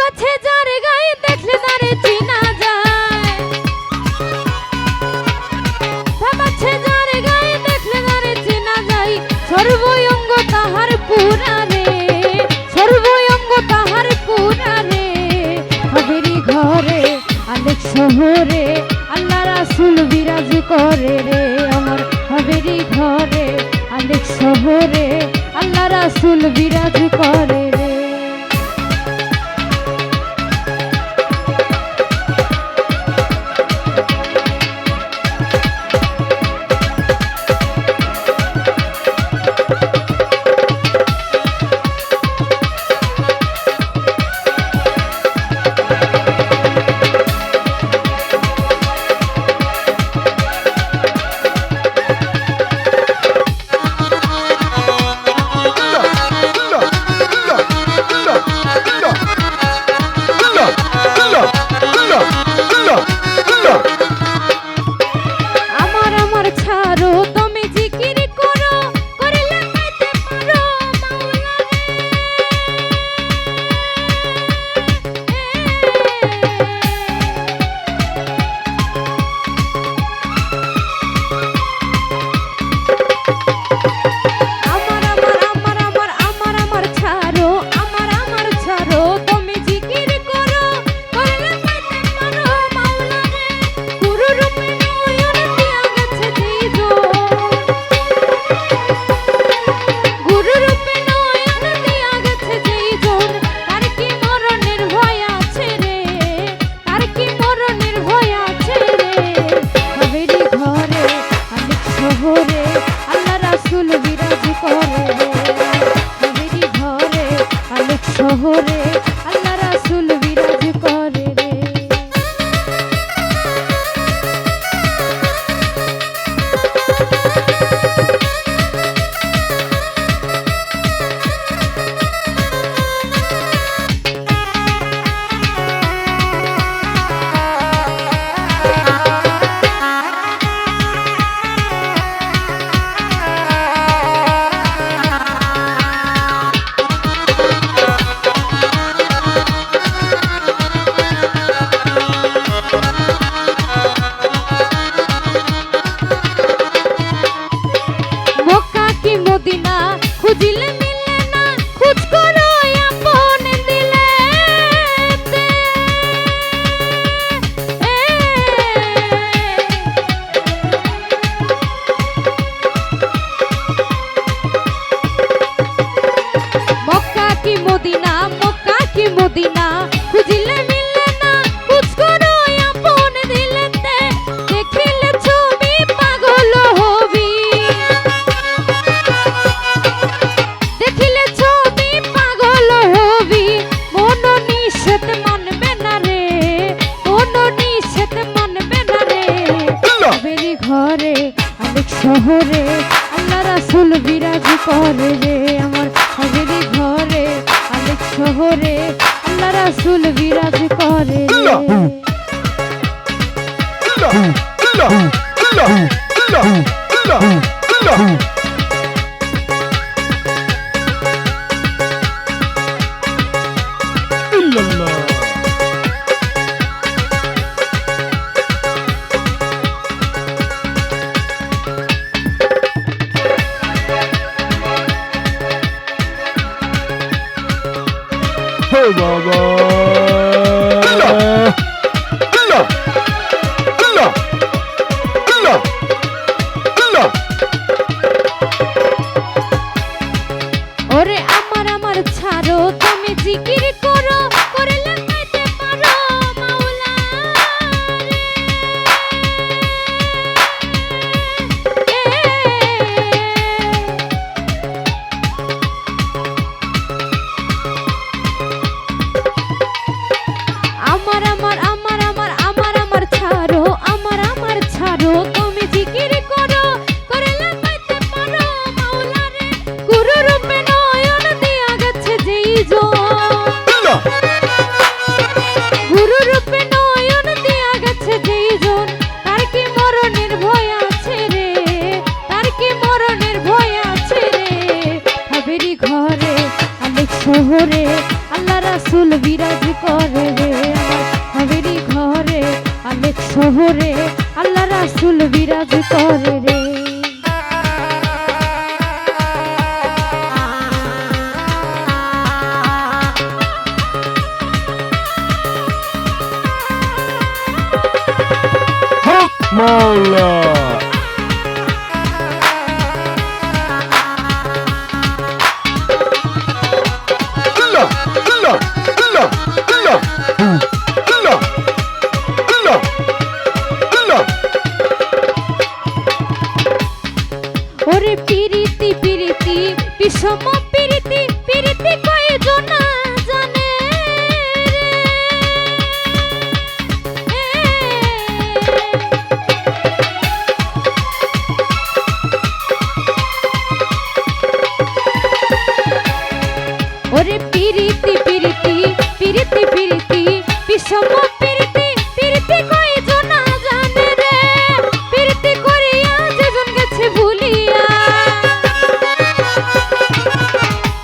আছে যার গায়ে দেখলে তারে চিনা যায়, ভাব আছে যার গায়ে দেখলে তারে চিনা যায়, সর্বঙ্গ তাহার পুরা রে, সর্বঙ্গ তাহার পুরা রে। হবেরি ঘরে আলেক শহরে আল্লাহ রাসূল বিরাজ করে রে, আমার হবেরি ঘরে আলেক শহরে আল্লাহ রাসূল বিরাজ করে রে। শহরে আল্লাহ রাসূল বিরাজ করে রে। খুঁজিলে মিলে না, খোঁজ করো আপন দিলে, মক্কা কি মদিনা, মক্কা কি মদিনা, খুঁজিলে মিলে না, খোঁজ করো আপন দিলে, দেখিলে ছবি পাগল হবি, দেখিলে ছবি পাগল হবি, মন নিষেধ মানবে না রে, মন নিষেধ মানবে না রে। হবেরি ঘরে আলেক শহরে আল্লাহ রাসূল বিরাজ করে রে, আমার হবেরি ঘরে আলেক শহরে আল্লাহ রাসূল বিরাজ করে রে। বাবা ওরে আমার আমার ছাড়ো, তুমি জিকির করো, করলে পাইতে পারো মাওলা আমার আমার আমার আমার আমার আমার ছাড়ো, আমার আমার ছাড়ো, তুমি জিকির করো, করলে পাইতে পারো মাওলা রে, গুরু রূপে নয়ন দিয়া গেছে যেই জন, রাসূল বিরাজ করে রে আমার হাবেরি ঘরে অনেক শহরে আল্লাহ রাসূল বিরাজ করে রে হক মাওলা আল্লাহ আল্লাহ আল্লাহ আল্লাহ আল্লাহ আল্লাহ আল্লাহ ওরে পিরিতি পিরিতি বিষম পিরিতি পিরিতি কয়জন জানে ওরে পিরিতি পিরিতি পিরিতি পিরিতি বিষম পিরিতি পিরিতি কয়জন জানে রে পিরিতি করিয়া যেজন গেছে ভুলিয়া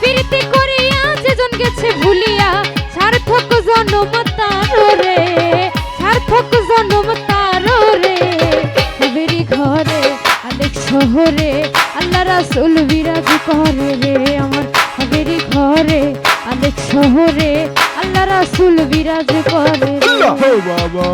পিরিতি করিয়া যেজন গেছে ভুলিয়া সার্থক জন্ম তার রে সার্থক জন্ম তার রে হাবেরি ঘরে অনেক শহরে আল্লাহ রাসূল বিরাজ করে রে আমার হাবেরি ঘরে অনেক শহরে আল্লাহ রাসূল বিরাজ করে রে আল্লাহ বাবা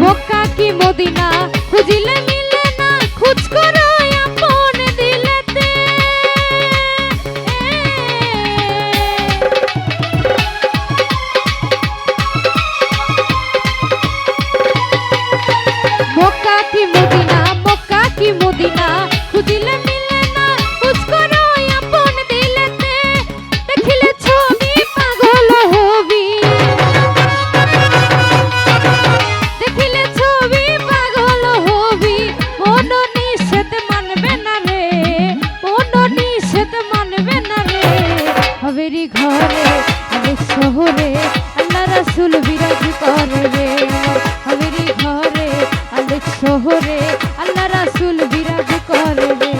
মক্কা কি মদিনা খুঁজিলে মিলে না খোঁজ করো আপন দিলেতে মক্কা কি মদিনা খুঁজিলে মিলে না খোঁজ করো আপন দিলেতে দেখিলে ছবি পাগল হবি দেখিলে ছবি পাগল হবি মন নিষেধ মানবে না রে মন নিষেধ মানবে না রে হাবেরি ঘরে অনেক শহরে আল্লাহ রাসূল বিরাজ করে রে হাবেরি ঘরে অনেক শহরে আল্লাহ রাসূল বিরাজ করে রে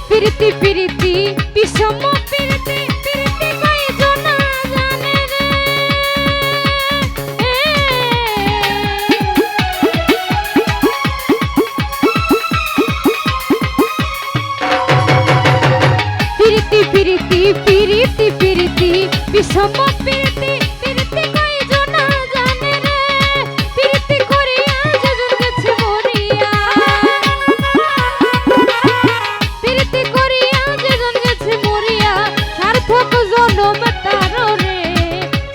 পিরিতি পিরিতি বিষম পিরিতি পিরিতি কয়জন জানে রে পিরিতি পিরিতি পিরিতি পিরিতি বিষম পিরিতি পিরিতি কয়জন জানে রে পিরিতি করিয়া যেজন গেছে মরিয়া পিরিতি করিয়া যেজন গেছে মরিয়া সার্থক জন্ম তার রে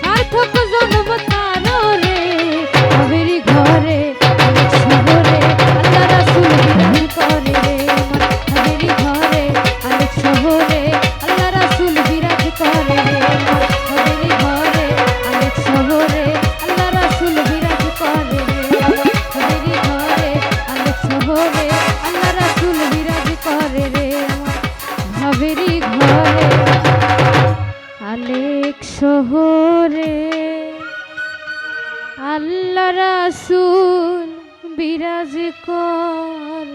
সার্থক জন্ম তার রে হাবেরি ঘরে অনেক শহরে আল্লাহ রাসূল বিরাজ করে রে হাবেরি ঘরে অনেক শহরে আল্লাহ রাসূল বিরাজ করে রে হাবেরি রাসূল বিরাজ করে